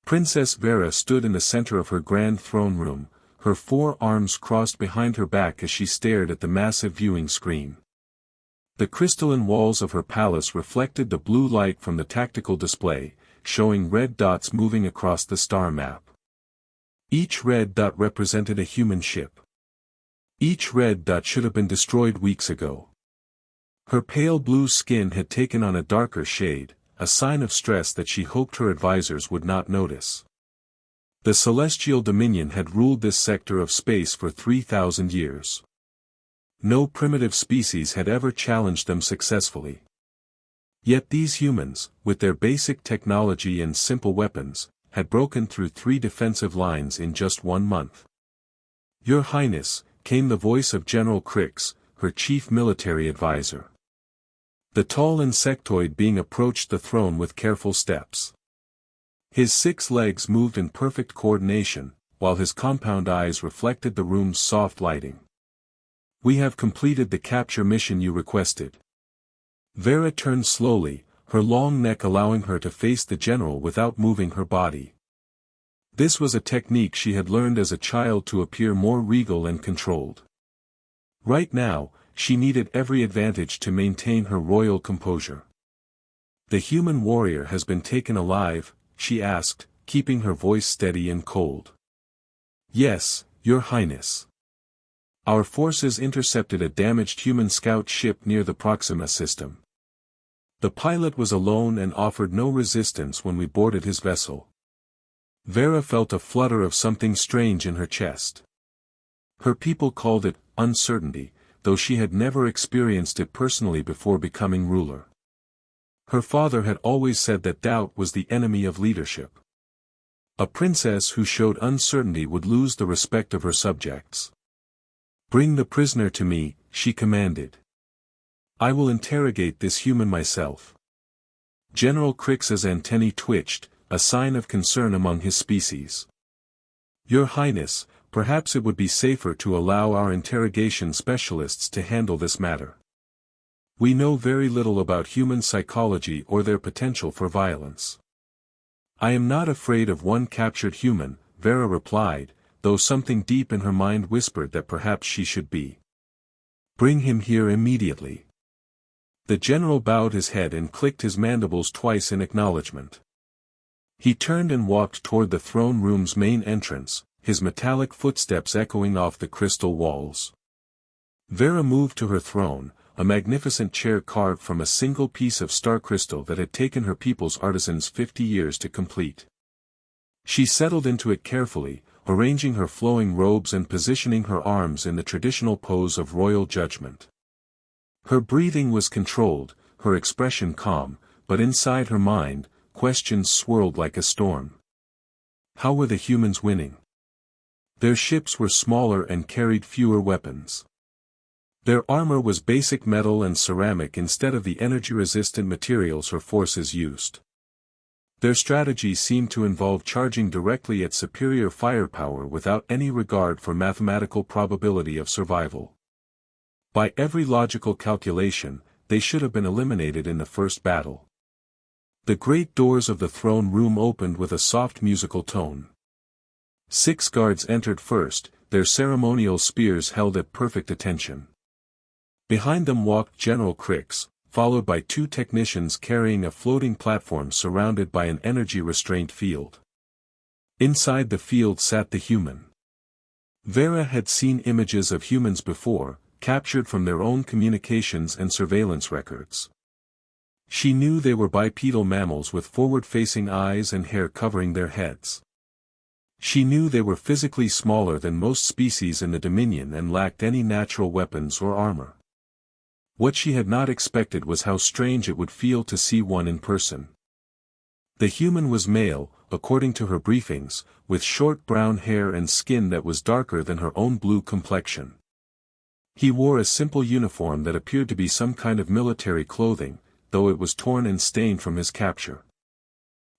Princess Vera stood in the center of her grand throne room, her 4 arms crossed behind her back as she stared at the massive viewing screen. The crystalline walls of her palace reflected the blue light from the tactical display, showing red dots moving across the star map. Each red dot represented a human ship. Each red dot should have been destroyed weeks ago. Her pale blue skin had taken on a darker shade, a sign of stress that she hoped her advisors would not notice. The celestial dominion had ruled this sector of space for 3,000 years. No primitive species had ever challenged them successfully. Yet these humans, with their basic technology and simple weapons, had broken through 3 defensive lines in just 1 month. "Your Highness," came the voice of General Crix, her chief military advisor. The tall insectoid being approached the throne with careful steps. His 6 legs moved in perfect coordination, while his compound eyes reflected the room's soft lighting. "We have completed the capture mission you requested." Vera turned slowly, her long neck allowing her to face the general without moving her body. This was a technique she had learned as a child to appear more regal and controlled. Right now, she needed every advantage to maintain her royal composure. "The human warrior has been taken alive?" she asked, keeping her voice steady and cold. "Yes, Your Highness. Our forces intercepted a damaged human scout ship near the Proxima system. The pilot was alone and offered no resistance when we boarded his vessel." Vera felt a flutter of something strange in her chest. Her people called it uncertainty, though she had never experienced it personally before becoming ruler. Her father had always said that doubt was the enemy of leadership. A princess who showed uncertainty would lose the respect of her subjects. "Bring the prisoner to me," she commanded. "I will interrogate this human myself." General Crix's antennae twitched, a sign of concern among his species. "Your Highness, perhaps it would be safer to allow our interrogation specialists to handle this matter. We know very little about human psychology or their potential for violence." "I am not afraid of one captured human," Vera replied, though something deep in her mind whispered that perhaps she should be. "Bring him here immediately." The general bowed his head and clicked his mandibles twice in acknowledgement. He turned and walked toward the throne room's main entrance, his metallic footsteps echoing off the crystal walls. Vera moved to her throne, a magnificent chair carved from a single piece of star crystal that had taken her people's artisans 50 years to complete. She settled into it carefully, arranging her flowing robes and positioning her arms in the traditional pose of royal judgment. Her breathing was controlled, her expression calm, but inside her mind, questions swirled like a storm. How were the humans winning? Their ships were smaller and carried fewer weapons. Their armor was basic metal and ceramic instead of the energy-resistant materials her forces used. Their strategy seemed to involve charging directly at superior firepower without any regard for mathematical probability of survival. By every logical calculation, they should have been eliminated in the first battle. The great doors of the throne room opened with a soft musical tone. 6 guards entered first, their ceremonial spears held at perfect attention. Behind them walked General Crix, followed by 2 technicians carrying a floating platform surrounded by an energy-restraint field. Inside the field sat the human. Vera had seen images of humans before, captured from their own communications and surveillance records. She knew they were bipedal mammals with forward-facing eyes and hair covering their heads. She knew they were physically smaller than most species in the Dominion and lacked any natural weapons or armor. What she had not expected was how strange it would feel to see one in person. The human was male, according to her briefings, with short brown hair and skin that was darker than her own blue complexion. He wore a simple uniform that appeared to be some kind of military clothing, though it was torn and stained from his capture.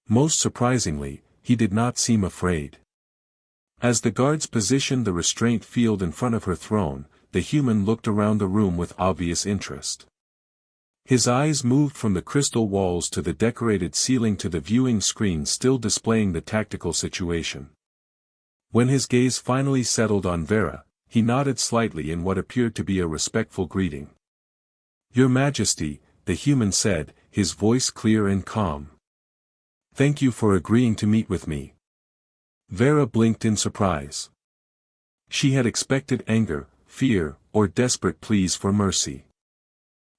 Most surprisingly, he did not seem afraid. As the guards positioned the restraint field in front of her throne, the human looked around the room with obvious interest. His eyes moved from the crystal walls to the decorated ceiling to the viewing screen still displaying the tactical situation. When his gaze finally settled on Vera, he nodded slightly in what appeared to be a respectful greeting. "Your Majesty," the human said, his voice clear and calm. "Thank you for agreeing to meet with me." Vera blinked in surprise. She had expected anger, fear, or desperate pleas for mercy.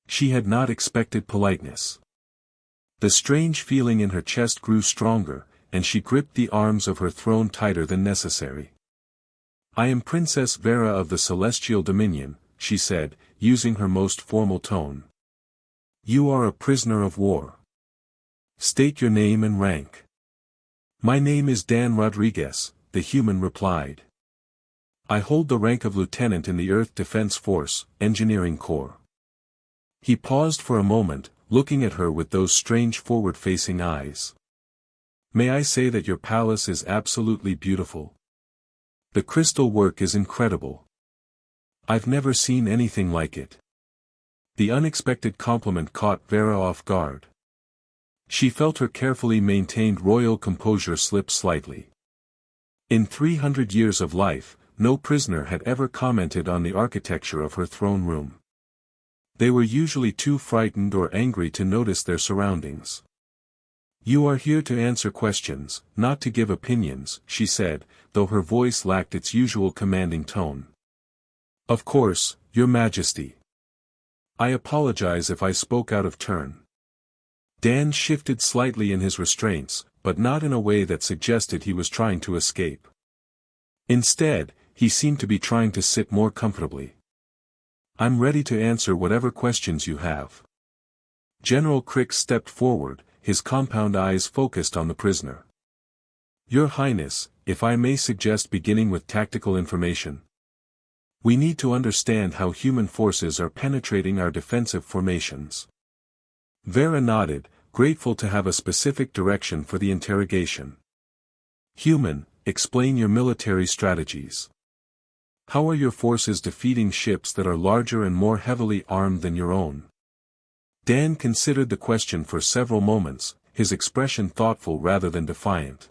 She had not expected politeness. The strange feeling in her chest grew stronger, and she gripped the arms of her throne tighter than necessary. "I am Princess Vera of the Celestial Dominion," she said, using her most formal tone. "You are a prisoner of war. State your name and rank." "My name is Dan Rodriguez," the human replied. "I hold the rank of lieutenant in the Earth Defense Force, Engineering Corps." He paused for a moment, looking at her with those strange forward-facing eyes. "May I say that your palace is absolutely beautiful? The crystal work is incredible. I've never seen anything like it." The unexpected compliment caught Vera off guard. She felt her carefully maintained royal composure slip slightly. In 300 years of life, no prisoner had ever commented on the architecture of her throne room. They were usually too frightened or angry to notice their surroundings. "You are here to answer questions, not to give opinions," she said, though her voice lacked its usual commanding tone. "Of course, Your Majesty. I apologize if I spoke out of turn." Dan shifted slightly in his restraints, but not in a way that suggested he was trying to escape. Instead, he seemed to be trying to sit more comfortably. "I'm ready to answer whatever questions you have." General Crick stepped forward, his compound eyes focused on the prisoner. "Your Highness, if I may suggest beginning with tactical information. We need to understand how human forces are penetrating our defensive formations." Vera nodded, grateful to have a specific direction for the interrogation. "Human, explain your military strategies. How are your forces defeating ships that are larger and more heavily armed than your own?" Dan considered the question for several moments, his expression thoughtful rather than defiant.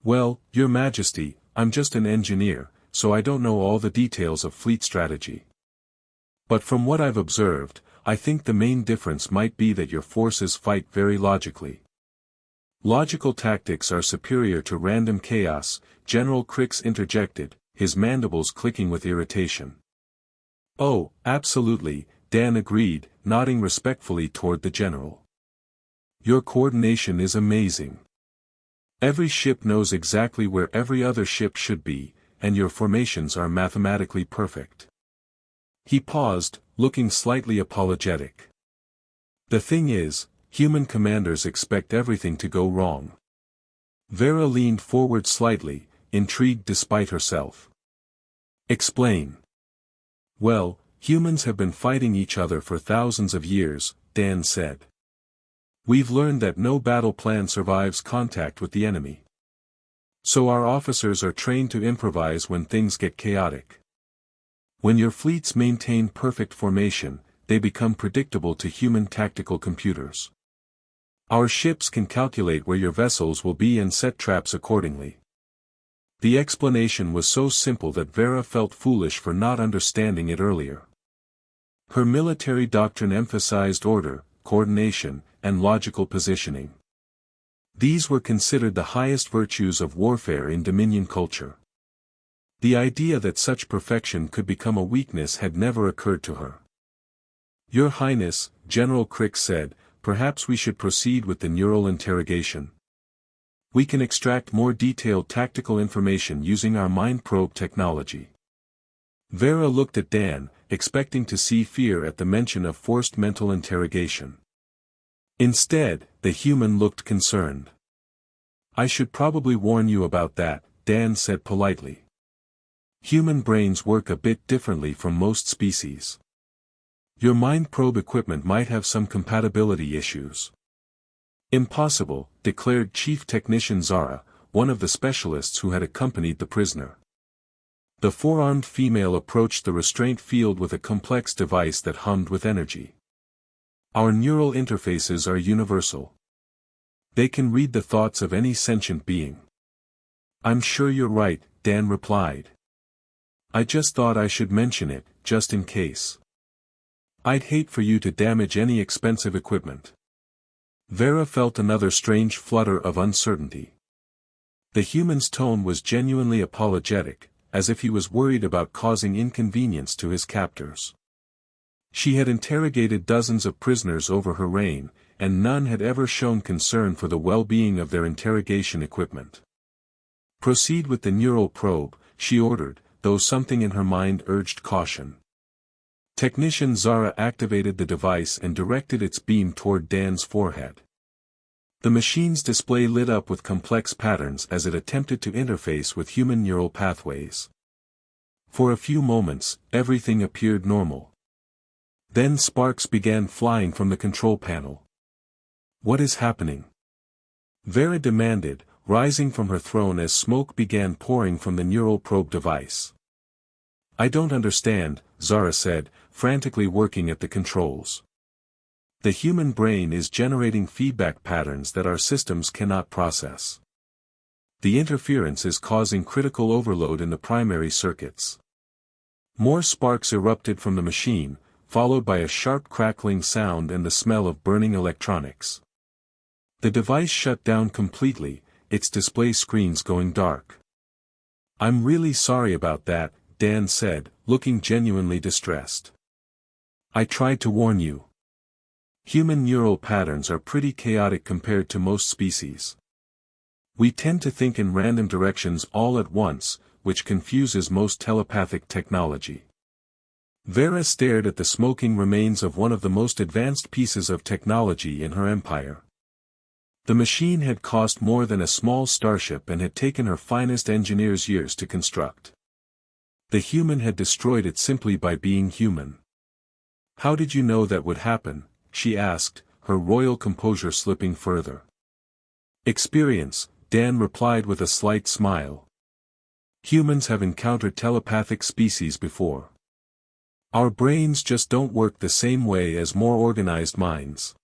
"Well, Your Majesty, I'm just an engineer, so I don't know all the details of fleet strategy. But from what I've observed, I think the main difference might be that your forces fight very logically. Logical tactics are superior to random chaos," General Crix interjected, his mandibles clicking with irritation. "Oh, absolutely," Dan agreed, nodding respectfully toward the general. "Your coordination is amazing. Every ship knows exactly where every other ship should be, and your formations are mathematically perfect." He paused, looking slightly apologetic. "The thing is, human commanders expect everything to go wrong." Vera leaned forward slightly, intrigued despite herself. "Explain." "Well, humans have been fighting each other for thousands of years," Dan said. "We've learned that no battle plan survives contact with the enemy. So our officers are trained to improvise when things get chaotic. When your fleets maintain perfect formation, they become predictable to human tactical computers. Our ships can calculate where your vessels will be and set traps accordingly." The explanation was so simple that Vera felt foolish for not understanding it earlier. Her military doctrine emphasized order, coordination, and logical positioning. These were considered the highest virtues of warfare in Dominion culture. The idea that such perfection could become a weakness had never occurred to her. "Your Highness," General Crick said, "perhaps we should proceed with the neural interrogation. We can extract more detailed tactical information using our mind probe technology." Vera looked at Dan, expecting to see fear at the mention of forced mental interrogation. Instead, the human looked concerned. "I should probably warn you about that," Dan said politely. "Human brains work a bit differently from most species. Your mind probe equipment might have some compatibility issues." "Impossible," declared Chief Technician Zara, one of the specialists who had accompanied the prisoner. The four-armed female approached the restraint field with a complex device that hummed with energy. Our neural interfaces are universal. They can read the thoughts of any sentient being. I'm sure you're right, Dan replied. I just thought I should mention it, just in case. I'd hate for you to damage any expensive equipment. Vera felt another strange flutter of uncertainty. The human's tone was genuinely apologetic, as if he was worried about causing inconvenience to his captors. She had interrogated dozens of prisoners over her reign, and none had ever shown concern for the well-being of their interrogation equipment. Proceed with the neural probe, she ordered, though something in her mind urged caution. Technician Zara activated the device and directed its beam toward Dan's forehead. The machine's display lit up with complex patterns as it attempted to interface with human neural pathways. For a few moments, everything appeared normal. Then sparks began flying from the control panel. What is happening? Vera demanded, rising from her throne as smoke began pouring from the neural probe device. I don't understand, Zara said, frantically working at the controls. The human brain is generating feedback patterns that our systems cannot process. The interference is causing critical overload in the primary circuits. More sparks erupted from the machine, followed by a sharp crackling sound and the smell of burning electronics. The device shut down completely, its display screens going dark. I'm really sorry about that, Dan said, looking genuinely distressed. I tried to warn you. Human neural patterns are pretty chaotic compared to most species. We tend to think in random directions all at once, which confuses most telepathic technology. Vera stared at the smoking remains of one of the most advanced pieces of technology in her empire. The machine had cost more than a small starship and had taken her finest engineers years to construct. The human had destroyed it simply by being human. How did you know that would happen? She asked, her royal composure slipping further. Experience, Dan replied with a slight smile. Humans have encountered telepathic species before. Our brains just don't work the same way as more organized minds.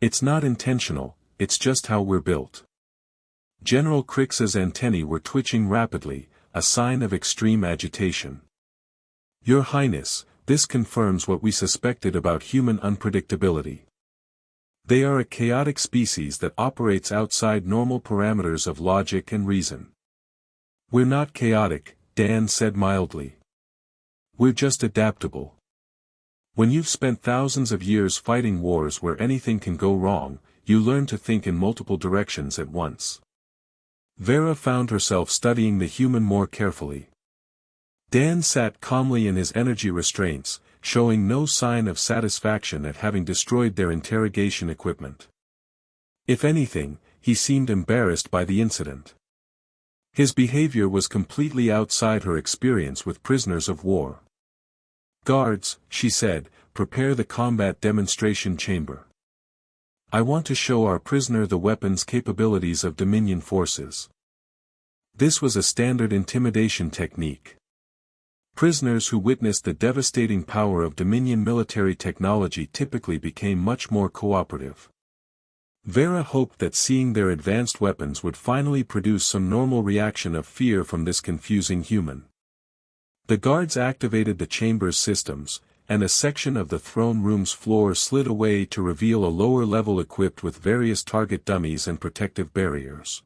It's not intentional, it's just how we're built. General Crix's antennae were twitching rapidly, a sign of extreme agitation. Your Highness, this confirms what we suspected about human unpredictability. They are a chaotic species that operates outside normal parameters of logic and reason. We're not chaotic, Dan said mildly. We're just adaptable. When you've spent thousands of years fighting wars where anything can go wrong, you learn to think in multiple directions at once. Vera found herself studying the human more carefully. Dan sat calmly in his energy restraints, showing no sign of satisfaction at having destroyed their interrogation equipment. If anything, he seemed embarrassed by the incident. His behavior was completely outside her experience with prisoners of war. Guards, she said, prepare the combat demonstration chamber. I want to show our prisoner the weapons capabilities of Dominion forces. This was a standard intimidation technique. Prisoners who witnessed the devastating power of Dominion military technology typically became much more cooperative. Vera hoped that seeing their advanced weapons would finally produce some normal reaction of fear from this confusing human. The guards activated the chamber's systems, and a section of the throne room's floor slid away to reveal a lower level equipped with various target dummies and protective barriers.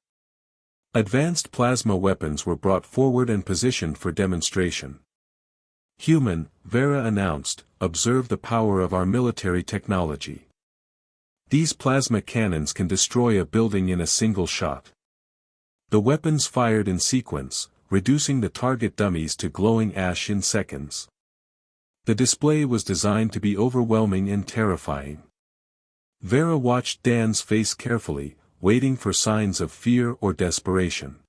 Advanced plasma weapons were brought forward and positioned for demonstration. Human, Vera announced, observe the power of our military technology. These plasma cannons can destroy a building in a single shot. The weapons fired in sequence, reducing the target dummies to glowing ash in seconds. The display was designed to be overwhelming and terrifying. Vera watched Dan's face carefully, waiting for signs of fear or desperation.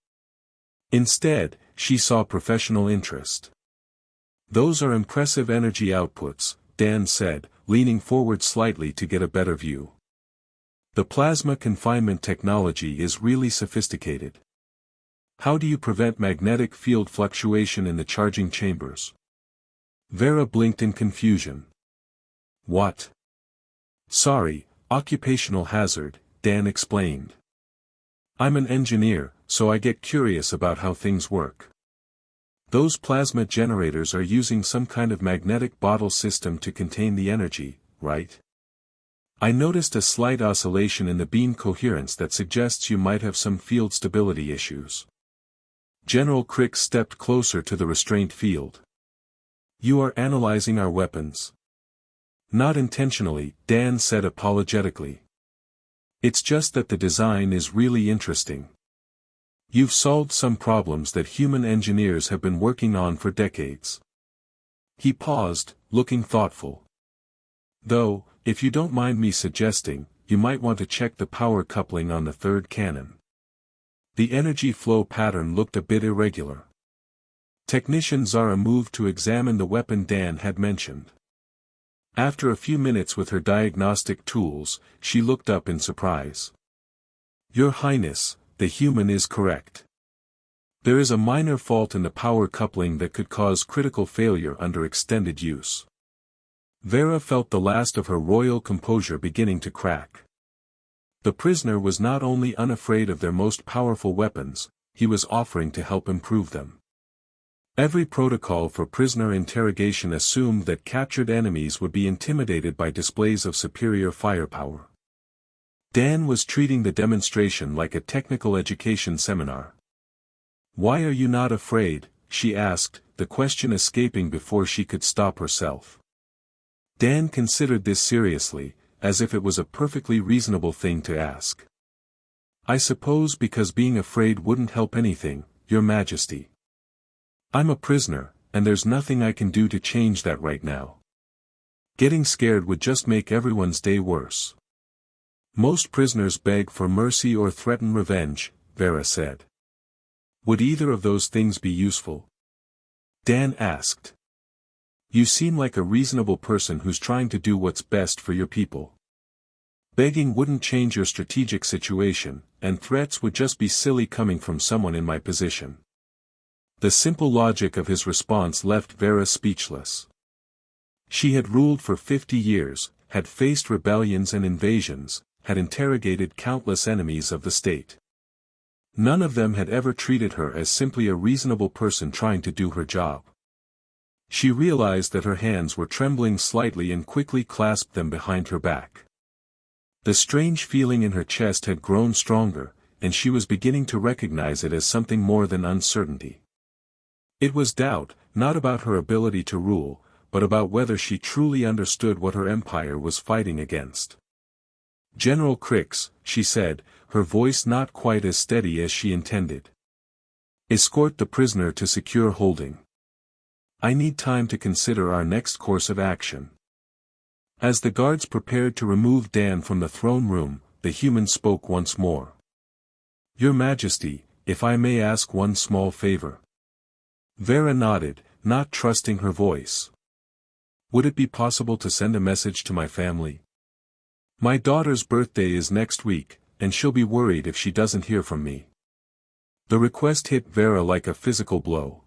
Instead, she saw professional interest. Those are impressive energy outputs, Dan said, leaning forward slightly to get a better view. The plasma confinement technology is really sophisticated. How do you prevent magnetic field fluctuation in the charging chambers? Vera blinked in confusion. What? Sorry, occupational hazard, Dan explained. I'm an engineer, so I get curious about how things work. Those plasma generators are using some kind of magnetic bottle system to contain the energy, right? I noticed a slight oscillation in the beam coherence that suggests you might have some field stability issues. General Crick stepped closer to the restraint field. You are analyzing our weapons. Not intentionally, Dan said apologetically. It's just that the design is really interesting. You've solved some problems that human engineers have been working on for decades. He paused, looking thoughtful. Though, if you don't mind me suggesting, you might want to check the power coupling on the third cannon. The energy flow pattern looked a bit irregular. Technician Zara moved to examine the weapon Dan had mentioned. After a few minutes with her diagnostic tools, she looked up in surprise. Your Highness, the human is correct. There is a minor fault in the power coupling that could cause critical failure under extended use. Vera felt the last of her royal composure beginning to crack. The prisoner was not only unafraid of their most powerful weapons, he was offering to help improve them. Every protocol for prisoner interrogation assumed that captured enemies would be intimidated by displays of superior firepower. Dan was treating the demonstration like a technical education seminar. Why are you not afraid? She asked, the question escaping before she could stop herself. Dan considered this seriously, as if it was a perfectly reasonable thing to ask. I suppose because being afraid wouldn't help anything, Your Majesty. I'm a prisoner, and there's nothing I can do to change that right now. Getting scared would just make everyone's day worse. Most prisoners beg for mercy or threaten revenge, Vera said. Would either of those things be useful? Dan asked. You seem like a reasonable person who's trying to do what's best for your people. Begging wouldn't change your strategic situation, and threats would just be silly coming from someone in my position. The simple logic of his response left Vera speechless. She had ruled for 50 years, had faced rebellions and invasions, had interrogated countless enemies of the state. None of them had ever treated her as simply a reasonable person trying to do her job. She realized that her hands were trembling slightly and quickly clasped them behind her back. The strange feeling in her chest had grown stronger, and she was beginning to recognize it as something more than uncertainty. It was doubt, not about her ability to rule, but about whether she truly understood what her empire was fighting against. General Crix, she said, her voice not quite as steady as she intended. Escort the prisoner to secure holding. I need time to consider our next course of action. As the guards prepared to remove Dan from the throne room, the human spoke once more. Your Majesty, if I may ask one small favor. Vera nodded, not trusting her voice. Would it be possible to send a message to my family? My daughter's birthday is next week, and she'll be worried if she doesn't hear from me. The request hit Vera like a physical blow.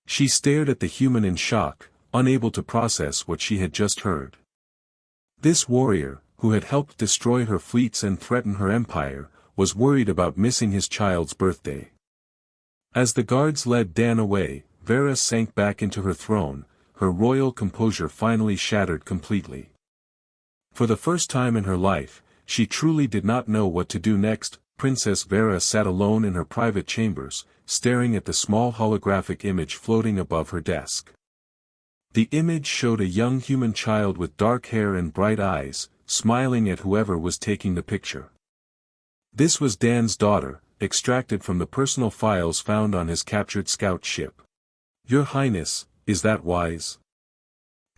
She stared at the human in shock, unable to process what she had just heard. This warrior, who had helped destroy her fleets and threaten her empire, was worried about missing his child's birthday. As the guards led Dan away, Vera sank back into her throne, her royal composure finally shattered completely. For the first time in her life, she truly did not know what to do next. Princess Vera sat alone in her private chambers, staring at the small holographic image floating above her desk. The image showed a young human child with dark hair and bright eyes, smiling at whoever was taking the picture. This was Dan's daughter, extracted from the personal files found on his captured scout ship. Your Highness, is that wise?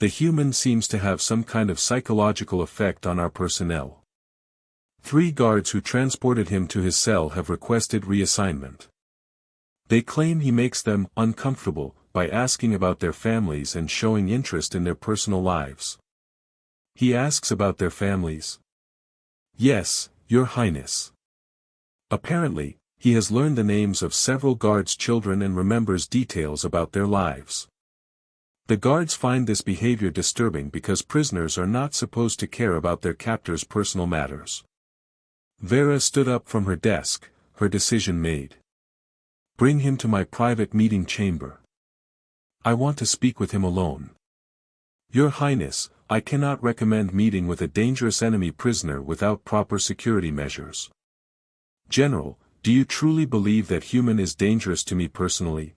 The human seems to have some kind of psychological effect on our personnel. 3 guards who transported him to his cell have requested reassignment. They claim he makes them uncomfortable by asking about their families and showing interest in their personal lives. He asks about their families. Yes, Your Highness. Apparently, he has learned the names of several guards' children and remembers details about their lives. The guards find this behavior disturbing because prisoners are not supposed to care about their captor's personal matters. Vera stood up from her desk, her decision made. Bring him to my private meeting chamber. I want to speak with him alone. Your Highness, I cannot recommend meeting with a dangerous enemy prisoner without proper security measures. General, do you truly believe that human is dangerous to me personally?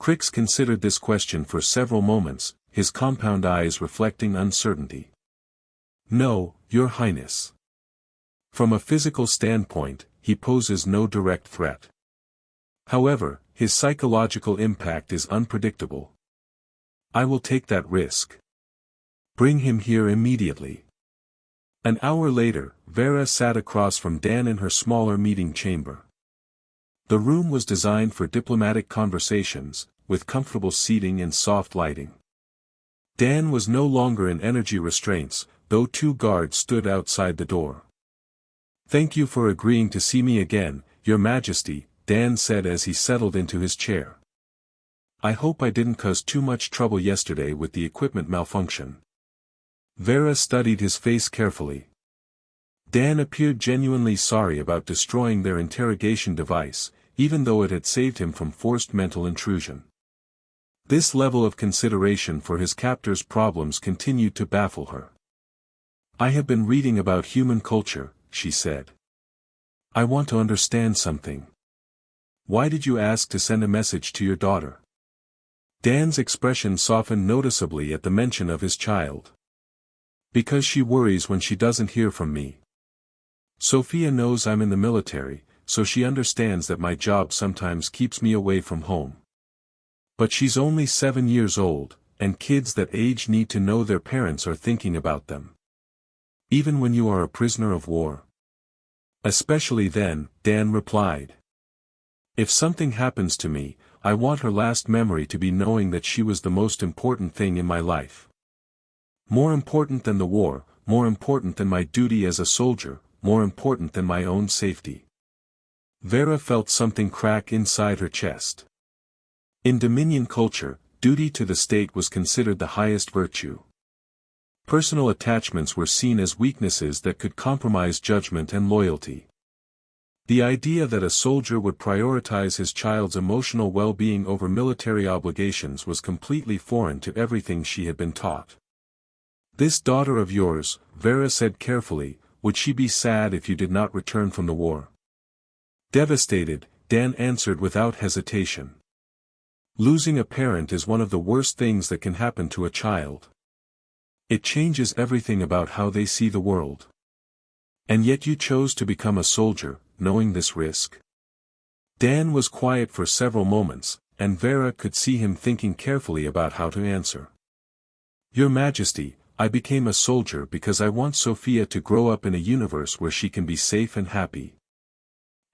Crix considered this question for several moments, his compound eyes reflecting uncertainty. No, Your Highness. From a physical standpoint, he poses no direct threat. However, his psychological impact is unpredictable. I will take that risk. Bring him here immediately. An hour later, Vera sat across from Dan in her smaller meeting chamber. The room was designed for diplomatic conversations, with comfortable seating and soft lighting. Dan was no longer in energy restraints, though 2 guards stood outside the door. Thank you for agreeing to see me again, Your Majesty, Dan said as he settled into his chair. I hope I didn't cause too much trouble yesterday with the equipment malfunction. Vera studied his face carefully. Dan appeared genuinely sorry about destroying their interrogation device, even though it had saved him from forced mental intrusion. This level of consideration for his captor's problems continued to baffle her. I have been reading about human culture, she said. I want to understand something. Why did you ask to send a message to your daughter? Dan's expression softened noticeably at the mention of his child. Because she worries when she doesn't hear from me. Sophia knows I'm in the military, so she understands that my job sometimes keeps me away from home. But she's only 7 years old, and kids that age need to know their parents are thinking about them. Even when you are a prisoner of war. Especially then, Dan replied. If something happens to me, I want her last memory to be knowing that she was the most important thing in my life. More important than the war, more important than my duty as a soldier, more important than my own safety. Vera felt something crack inside her chest. In Dominion culture, duty to the state was considered the highest virtue. Personal attachments were seen as weaknesses that could compromise judgment and loyalty. The idea that a soldier would prioritize his child's emotional well-being over military obligations was completely foreign to everything she had been taught. This daughter of yours, Vera said carefully, would she be sad if you did not return from the war? Devastated, Dan answered without hesitation. Losing a parent is one of the worst things that can happen to a child. It changes everything about how they see the world. And yet you chose to become a soldier, knowing this risk? Dan was quiet for several moments, and Vera could see him thinking carefully about how to answer. Your Majesty, I became a soldier because I want Sophia to grow up in a universe where she can be safe and happy.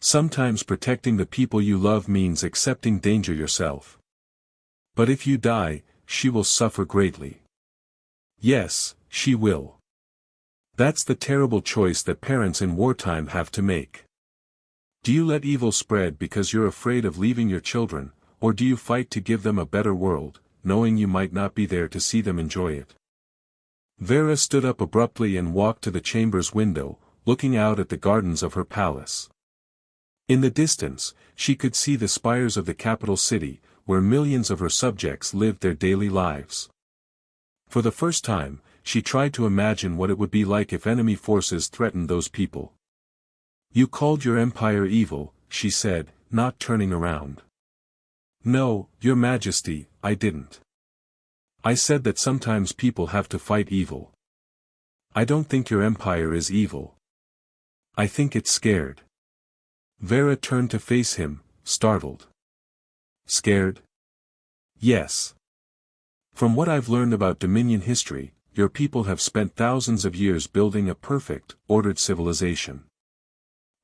Sometimes protecting the people you love means accepting danger yourself. But if you die, she will suffer greatly. Yes, she will. That's the terrible choice that parents in wartime have to make. Do you let evil spread because you're afraid of leaving your children, or do you fight to give them a better world, knowing you might not be there to see them enjoy it? Vera stood up abruptly and walked to the chamber's window, looking out at the gardens of her palace. In the distance, she could see the spires of the capital city, where millions of her subjects lived their daily lives. For the first time, she tried to imagine what it would be like if enemy forces threatened those people. You called your empire evil, she said, not turning around. No, Your Majesty, I didn't. I said that sometimes people have to fight evil. I don't think your empire is evil. I think it's scared. Vera turned to face him, startled. Scared? Yes. From what I've learned about Dominion history, your people have spent thousands of years building a perfect, ordered civilization.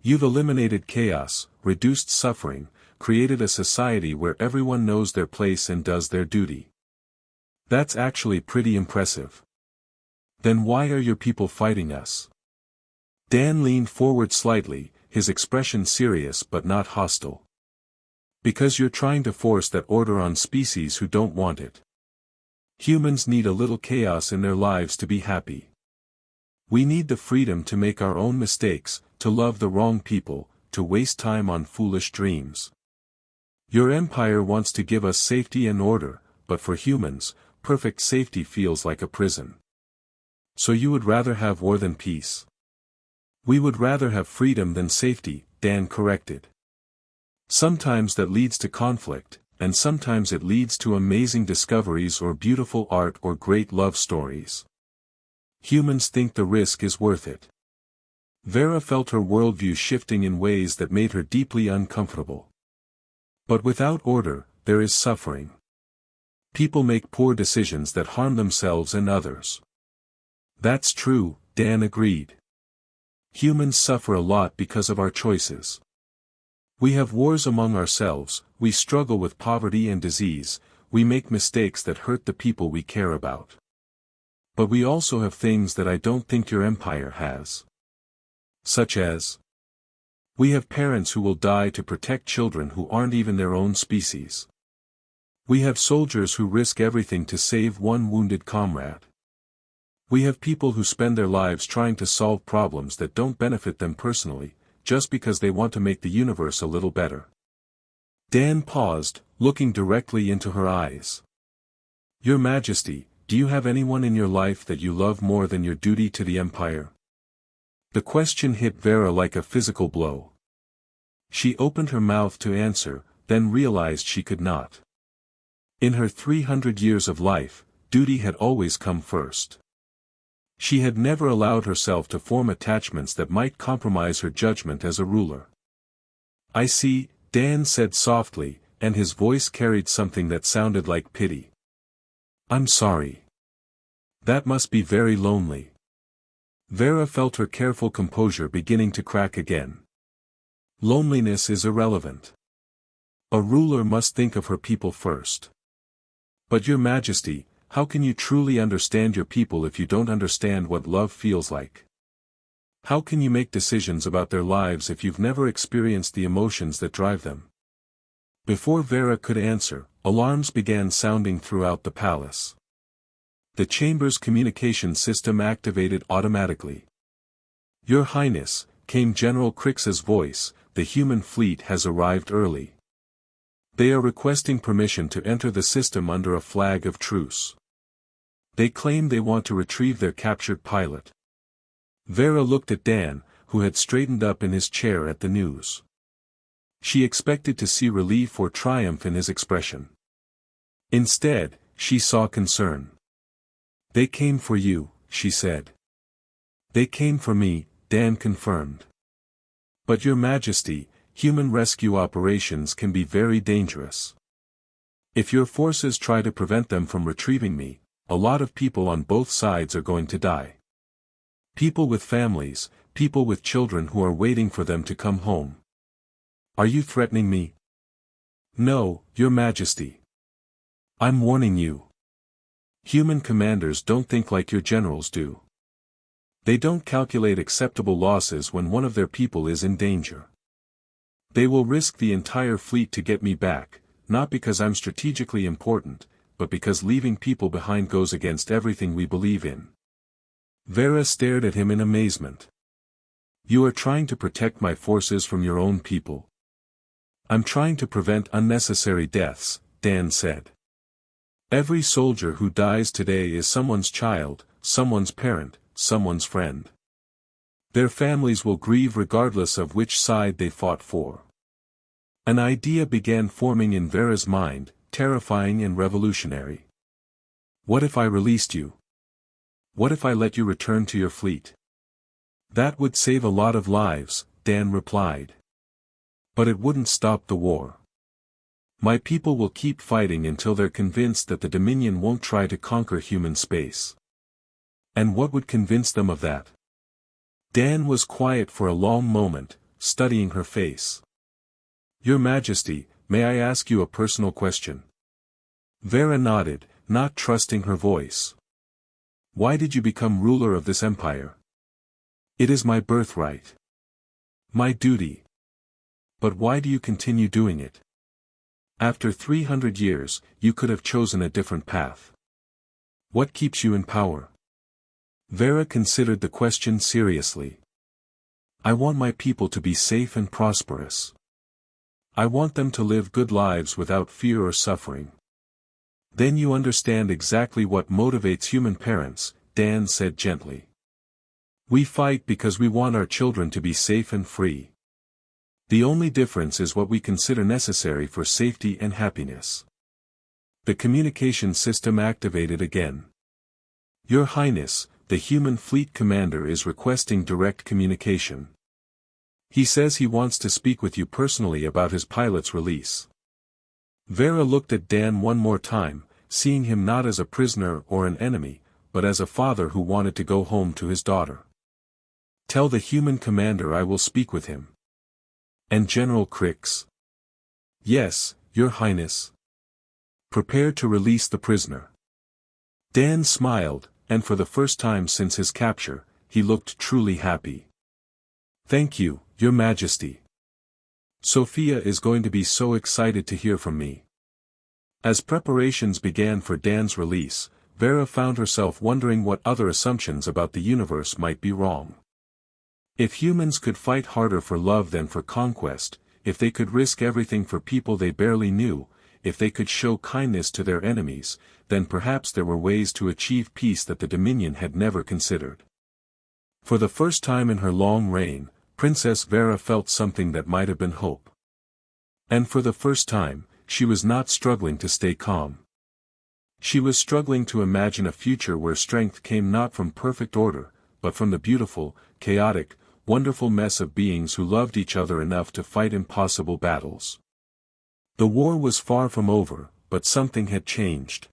You've eliminated chaos, reduced suffering, created a society where everyone knows their place and does their duty. That's actually pretty impressive. Then why are your people fighting us? Dan leaned forward slightly, his expression serious but not hostile. Because you're trying to force that order on species who don't want it. Humans need a little chaos in their lives to be happy. We need the freedom to make our own mistakes, to love the wrong people, to waste time on foolish dreams. Your empire wants to give us safety and order, but for humans, perfect safety feels like a prison. So you would rather have war than peace? We would rather have freedom than safety, Dan corrected. Sometimes that leads to conflict, and sometimes it leads to amazing discoveries or beautiful art or great love stories. Humans think the risk is worth it. Vera felt her worldview shifting in ways that made her deeply uncomfortable. But without order, there is suffering. People make poor decisions that harm themselves and others. That's true, Dan agreed. Humans suffer a lot because of our choices. We have wars among ourselves, we struggle with poverty and disease, we make mistakes that hurt the people we care about. But we also have things that I don't think your empire has. Such as? We have parents who will die to protect children who aren't even their own species. We have soldiers who risk everything to save one wounded comrade. We have people who spend their lives trying to solve problems that don't benefit them personally, just because they want to make the universe a little better. Dan paused, looking directly into her eyes. Your Majesty, do you have anyone in your life that you love more than your duty to the Empire? The question hit Vera like a physical blow. She opened her mouth to answer, then realized she could not. In her 300 years of life, duty had always come first. She had never allowed herself to form attachments that might compromise her judgment as a ruler. I see, Dan said softly, and his voice carried something that sounded like pity. I'm sorry. That must be very lonely. Vera felt her careful composure beginning to crack again. Loneliness is irrelevant. A ruler must think of her people first. But Your Majesty, how can you truly understand your people if you don't understand what love feels like? How can you make decisions about their lives if you've never experienced the emotions that drive them? Before Vera could answer, alarms began sounding throughout the palace. The chamber's communication system activated automatically. Your Highness, came General Crix's voice, the human fleet has arrived early. They are requesting permission to enter the system under a flag of truce. They claim they want to retrieve their captured pilot. Vera looked at Dan, who had straightened up in his chair at the news. She expected to see relief or triumph in his expression. Instead, she saw concern. They came for you, she said. They came for me, Dan confirmed. But Your Majesty, human rescue operations can be very dangerous. If your forces try to prevent them from retrieving me, a lot of people on both sides are going to die. People with families, people with children who are waiting for them to come home. Are you threatening me? No, Your Majesty. I'm warning you. Human commanders don't think like your generals do. They don't calculate acceptable losses when one of their people is in danger. They will risk the entire fleet to get me back, not because I'm strategically important, but because leaving people behind goes against everything we believe in. Vera stared at him in amazement. You are trying to protect my forces from your own people. I'm trying to prevent unnecessary deaths, Dan said. Every soldier who dies today is someone's child, someone's parent, someone's friend. Their families will grieve regardless of which side they fought for. An idea began forming in Vera's mind, terrifying and revolutionary. What if I released you? What if I let you return to your fleet? That would save a lot of lives, Dan replied. But it wouldn't stop the war. My people will keep fighting until they're convinced that the Dominion won't try to conquer human space. And what would convince them of that? Dan was quiet for a long moment, studying her face. Your Majesty, may I ask you a personal question? Vera nodded, not trusting her voice. Why did you become ruler of this empire? It is my birthright. My duty. But why do you continue doing it? After 300 years, you could have chosen a different path. What keeps you in power? Vera considered the question seriously. I want my people to be safe and prosperous. I want them to live good lives without fear or suffering. Then you understand exactly what motivates human parents, Dan said gently. We fight because we want our children to be safe and free. The only difference is what we consider necessary for safety and happiness. The communication system activated again. Your Highness, the human fleet commander is requesting direct communication. He says he wants to speak with you personally about his pilot's release. Vera looked at Dan one more time, seeing him not as a prisoner or an enemy, but as a father who wanted to go home to his daughter. Tell the human commander I will speak with him. And General Crix? Yes, Your Highness. Prepare to release the prisoner. Dan smiled, and for the first time since his capture, he looked truly happy. Thank you, Your Majesty. Sophia is going to be so excited to hear from me. As preparations began for Dan's release, Vera found herself wondering what other assumptions about the universe might be wrong. If humans could fight harder for love than for conquest, if they could risk everything for people they barely knew, if they could show kindness to their enemies, then perhaps there were ways to achieve peace that the Dominion had never considered. For the first time in her long reign, Princess Vera felt something that might have been hope. And for the first time, she was not struggling to stay calm. She was struggling to imagine a future where strength came not from perfect order, but from the beautiful, chaotic, wonderful mess of beings who loved each other enough to fight impossible battles. The war was far from over, but something had changed.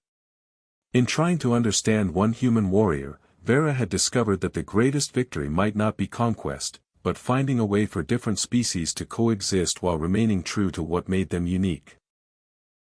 In trying to understand one human warrior, Vera had discovered that the greatest victory might not be conquest, but finding a way for different species to coexist while remaining true to what made them unique.